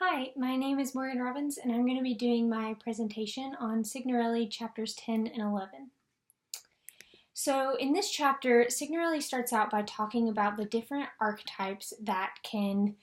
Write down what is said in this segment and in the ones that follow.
Hi, my name is Morgan Robbins, and I'm going to be doing my presentation on Signorelli chapters 10 and 11. So in this chapter, Signorelli starts out by talking about the different archetypes that can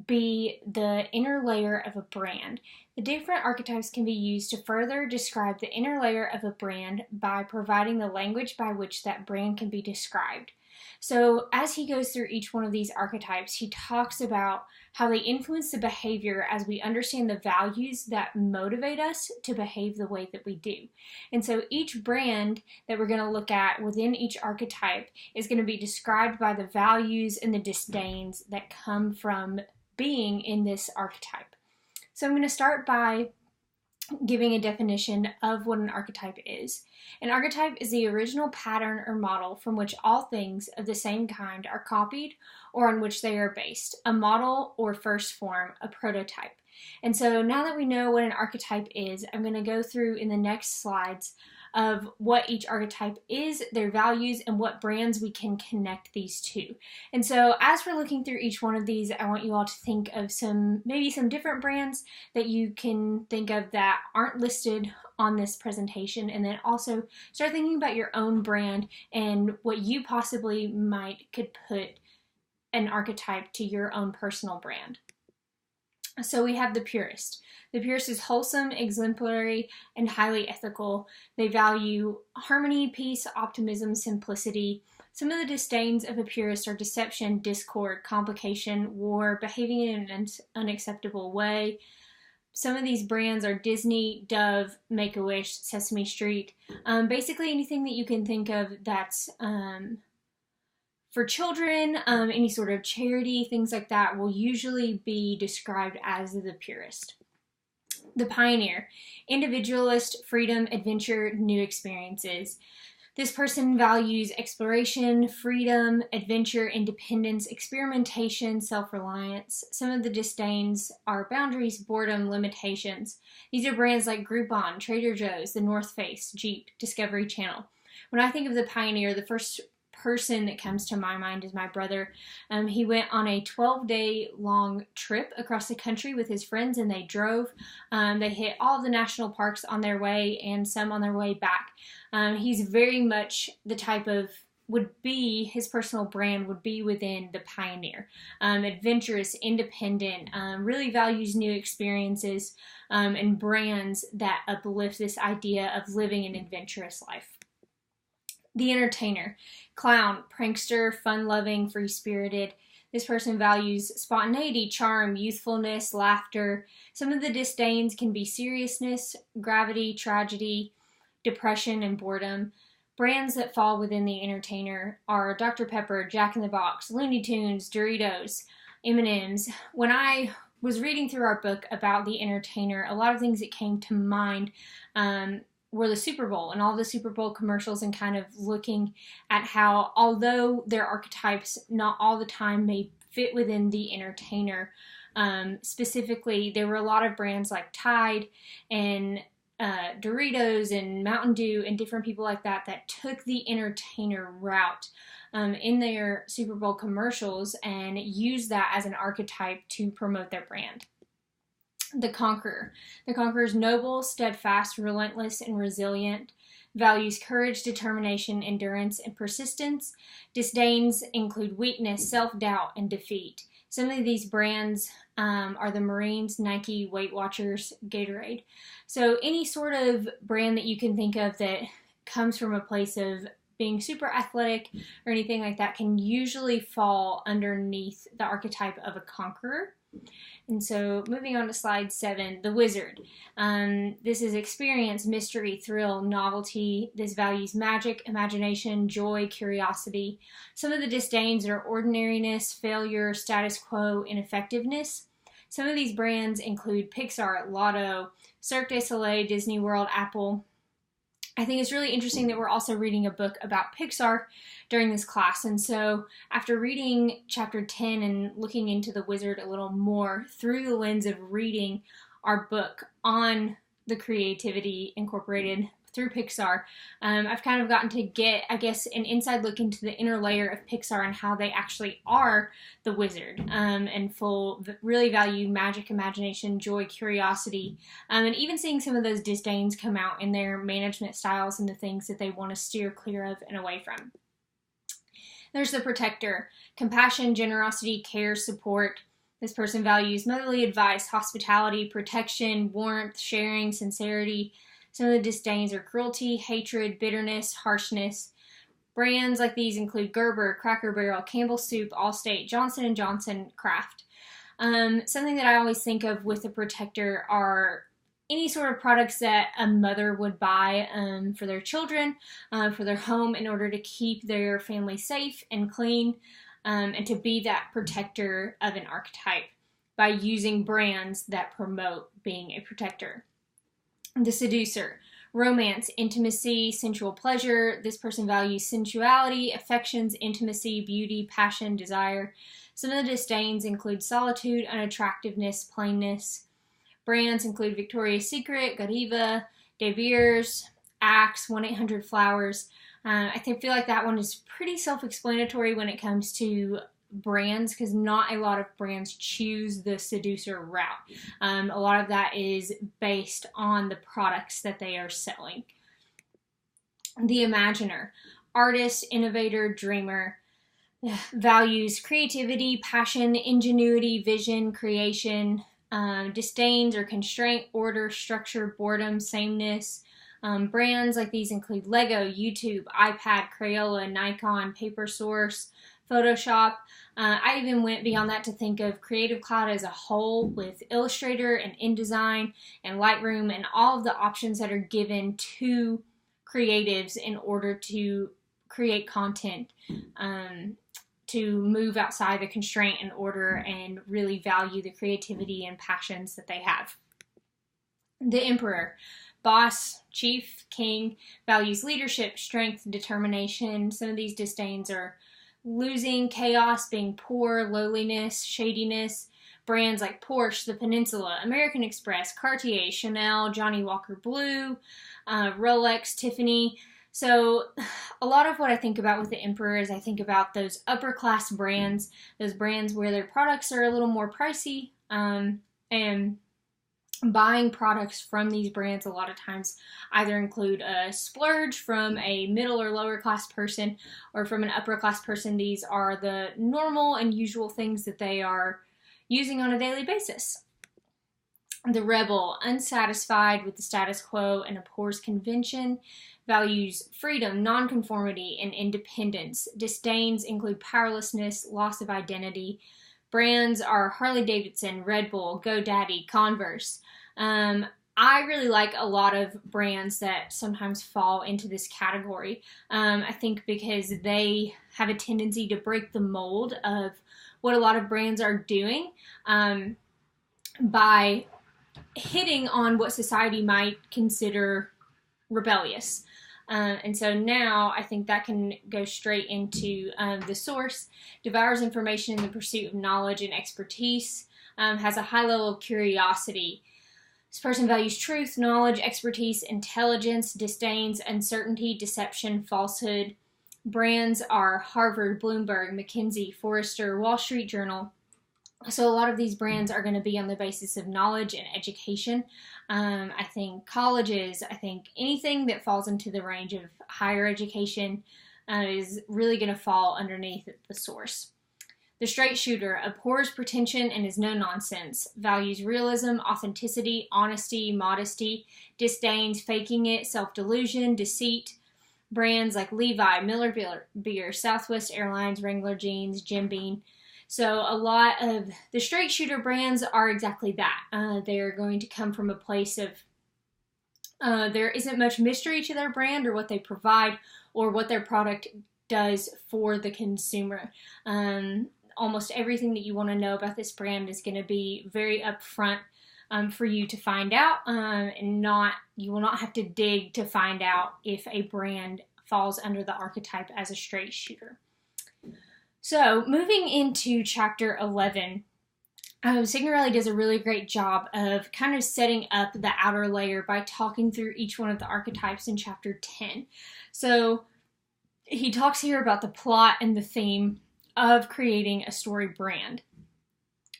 be the inner layer of a brand. The different archetypes can be used to further describe the inner layer of a brand by providing the language by which that brand can be described. So as he goes through each one of these archetypes, he talks about how they influence the behavior as we understand the values that motivate us to behave the way that we do. And so each brand that we're going to look at within each archetype is going to be described by the values and the disdains that come from being in this archetype. So I'm going to start by giving a definition of what an archetype is. An archetype is the original pattern or model from which all things of the same kind are copied or on which they are based. A model or first form, a prototype. And so now that we know what an archetype is, I'm going to go through in the next slides of what each archetype is, their values, and what brands we can connect these to. And so as we're looking through each one of these, I want you all to think of maybe some different brands that you can think of that aren't listed on this presentation, and then also start thinking about your own brand and what you possibly could put an archetype to your own personal brand. So we have the purist. The purist is wholesome, exemplary, and highly ethical. They value harmony, peace, optimism, simplicity. Some of the disdains of a purist are deception, discord, complication, war, behaving in an unacceptable way. Some of these brands are Disney, Dove, Make-A-Wish, Sesame Street. Basically anything that you can think of that's for children, any sort of charity, things like that will usually be described as the purist. The pioneer, individualist, freedom, adventure, new experiences. This person values exploration, freedom, adventure, independence, experimentation, self-reliance. Some of the disdains are boundaries, boredom, limitations. These are brands like Groupon, Trader Joe's, The North Face, Jeep, Discovery Channel. When I think of the pioneer, the first person that comes to my mind is my brother. He went on a 12-day long trip across the country with his friends, and they drove. They hit all of the national parks on their way and some on their way back. He's very much the type of his personal brand would be within the pioneer. Adventurous, independent, really values new experiences, and brands that uplift this idea of living an adventurous life. The entertainer, clown, prankster, fun-loving, free-spirited. This person values spontaneity, charm, youthfulness, laughter. Some of the disdains can be seriousness, gravity, tragedy, depression, and boredom. Brands that fall within the entertainer are Dr. Pepper, Jack in the Box, Looney Tunes, Doritos, M&M's. When I was reading through our book about the entertainer, a lot of things that came to mind were the Super Bowl and all the Super Bowl commercials, and kind of looking at how, although their archetypes not all the time may fit within the entertainer, specifically there were a lot of brands like Tide and Doritos and Mountain Dew and different people like that took the entertainer route in their Super Bowl commercials and used that as an archetype to promote their brand. The conqueror. The conqueror is noble, steadfast, relentless, and resilient. Values courage, determination, endurance, and persistence. Disdains include weakness, self-doubt, and defeat. Some of these brands are the Marines, Nike, Weight Watchers, Gatorade. So any sort of brand that you can think of that comes from a place of being super athletic or anything like that can usually fall underneath the archetype of a conqueror. And so moving on to slide 7, the wizard. This is experience, mystery, thrill, novelty. This values magic, imagination, joy, curiosity. Some of the disdains are ordinariness, failure, status quo, ineffectiveness. Some of these brands include Pixar, Lotto, Cirque du Soleil, Disney World, Apple. I think it's really interesting that we're also reading a book about Pixar during this class. And so after reading chapter 10 and looking into the wizard a little more through the lens of reading our book on the creativity incorporated through Pixar, I've kind of gotten to get, I guess, an inside look into the inner layer of Pixar and how they actually are the wizard, and really value magic, imagination, joy, curiosity, and even seeing some of those disdains come out in their management styles and the things that they want to steer clear of and away from. There's the protector: compassion, generosity, care, support. This person values motherly advice, hospitality, protection, warmth, sharing, sincerity. Some of the disdains are cruelty, hatred, bitterness, harshness. Brands like these include Gerber, Cracker Barrel, Campbell Soup, Allstate, Johnson & Johnson, Kraft. Something that I always think of with the protector are any sort of products that a mother would buy for their children, for their home, in order to keep their family safe and clean. And to be that protector of an archetype by using brands that promote being a protector. The seducer: romance, intimacy, sensual pleasure. This person values sensuality, affections, intimacy, beauty, passion, desire. Some of the disdains include solitude, unattractiveness, plainness. Brands include Victoria's Secret, Godiva, De Beers, Axe, 1-800-Flowers. I feel like that one is pretty self-explanatory when it comes to brands, because not a lot of brands choose the seducer route. A lot of that is based on the products that they are selling. The imaginer: artist, innovator, dreamer. Values creativity, passion, ingenuity, vision, creation. Disdains or constraint, order, structure, boredom, sameness. Brands like these include Lego, YouTube, iPad, Crayola, Nikon, Papersource, Photoshop. I even went beyond that to think of Creative Cloud as a whole, with Illustrator and InDesign and Lightroom and all of the options that are given to creatives in order to create content, to move outside the constraint and order and really value the creativity and passions that they have. The emperor: boss, chief, king, values leadership, strength, determination. Some of these disdains are losing, chaos, being poor, lowliness, shadiness. Brands like Porsche, The Peninsula, American Express, Cartier, Chanel, Johnny Walker Blue, Rolex, Tiffany. So a lot of what I think about with the emperor is I think about those upper class brands, those brands where their products are a little more pricey, and buying products from these brands a lot of times either include a splurge from a middle or lower class person, or from an upper class person. These are the normal and usual things that they are using on a daily basis. The rebel: unsatisfied with the status quo and abhors convention, values freedom, nonconformity, and independence. Disdains include powerlessness, loss of identity. Brands are Harley Davidson, Red Bull, GoDaddy, Converse. I really like a lot of brands that sometimes fall into this category. I think because they have a tendency to break the mold of what a lot of brands are doing, by hitting on what society might consider rebellious. And so now I think that can go straight into the source: devours information in the pursuit of knowledge and expertise, has a high level of curiosity. This person values truth, knowledge, expertise, intelligence, disdains uncertainty, deception, falsehood. Brands are Harvard, Bloomberg, McKinsey, Forrester, Wall Street Journal. So a lot of these brands are going to be on the basis of knowledge and education. I think colleges, I think anything that falls into the range of higher education is really going to fall underneath the source. The straight shooter abhors pretension and is no nonsense, values realism, authenticity, honesty, modesty, disdains faking it, self-delusion, deceit. Brands like Levi, Miller Beer, Southwest Airlines, Wrangler Jeans, Jim Beam. So a lot of the straight shooter brands are exactly that. They're going to come from a place of there isn't much mystery to their brand or what they provide or what their product does for the consumer. Almost everything that you want to know about this brand is going to be very upfront for you to find out, and you will not have to dig to find out if a brand falls under the archetype as a straight shooter. So moving into chapter 11, Signorelli does a really great job of kind of setting up the outer layer by talking through each one of the archetypes in chapter 10. So he talks here about the plot and the theme of creating a story brand.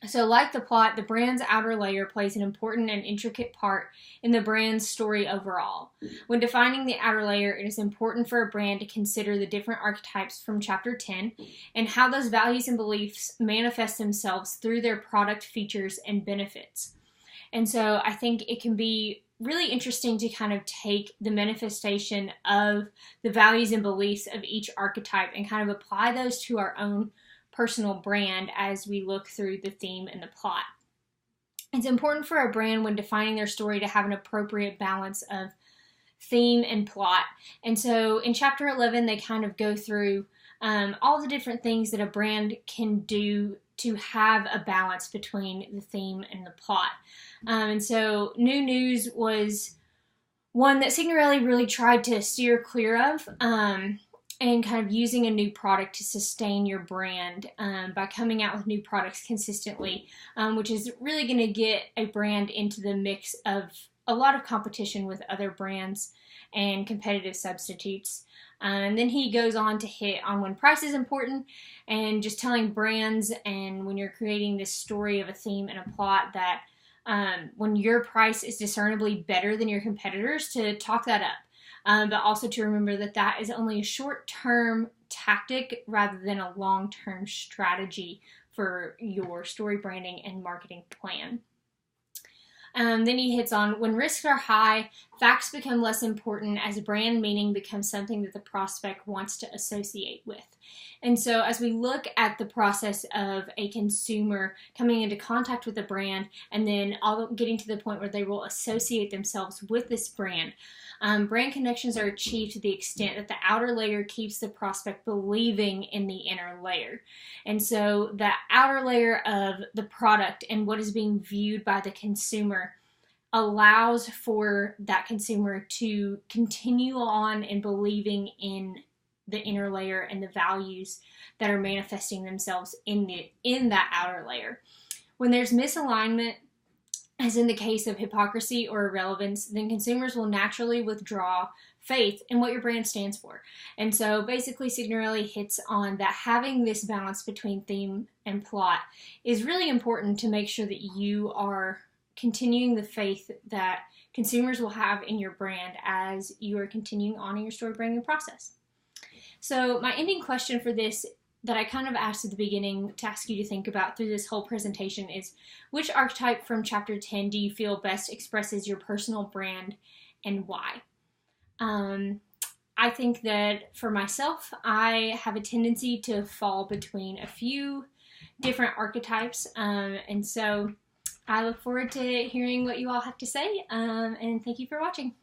So like the plot, the brand's outer layer plays an important and intricate part in the brand's story overall. When defining the outer layer, it is important for a brand to consider the different archetypes from chapter 10 and how those values and beliefs manifest themselves through their product features and benefits. And so I think it can be really interesting to kind of take the manifestation of the values and beliefs of each archetype and kind of apply those to our own personal brand as we look through the theme and the plot. It's important for a brand when defining their story to have an appropriate balance of theme and plot. And so in chapter 11, they kind of go through all the different things that a brand can do to have a balance between the theme and the plot. And so New News was one that Signorelli really tried to steer clear of. And kind of using a new product to sustain your brand by coming out with new products consistently, which is really going to get a brand into the mix of a lot of competition with other brands and competitive substitutes. And then he goes on to hit on when price is important and just telling brands and when you're creating this story of a theme and a plot that when your price is discernibly better than your competitors, to talk that up. But also to remember that that is only a short-term tactic rather than a long-term strategy for your story branding and marketing plan. Then he hits on when risks are high, facts become less important as brand meaning becomes something that the prospect wants to associate with. And so as we look at the process of a consumer coming into contact with a brand and then getting to the point where they will associate themselves with this brand, brand connections are achieved to the extent that the outer layer keeps the prospect believing in the inner layer. And so the outer layer of the product and what is being viewed by the consumer allows for that consumer to continue on in believing in the inner layer and the values that are manifesting themselves in that outer layer. When there's misalignment, as in the case of hypocrisy or irrelevance, then consumers will naturally withdraw faith in what your brand stands for. And so basically Signorelli hits on that having this balance between theme and plot is really important to make sure that you are continuing the faith that consumers will have in your brand as you are continuing on in your story branding process. So my ending question for this that I kind of asked at the beginning to ask you to think about through this whole presentation is, which archetype from chapter 10 do you feel best expresses your personal brand and why? I think that for myself, I have a tendency to fall between a few different archetypes, and so I look forward to hearing what you all have to say, and thank you for watching.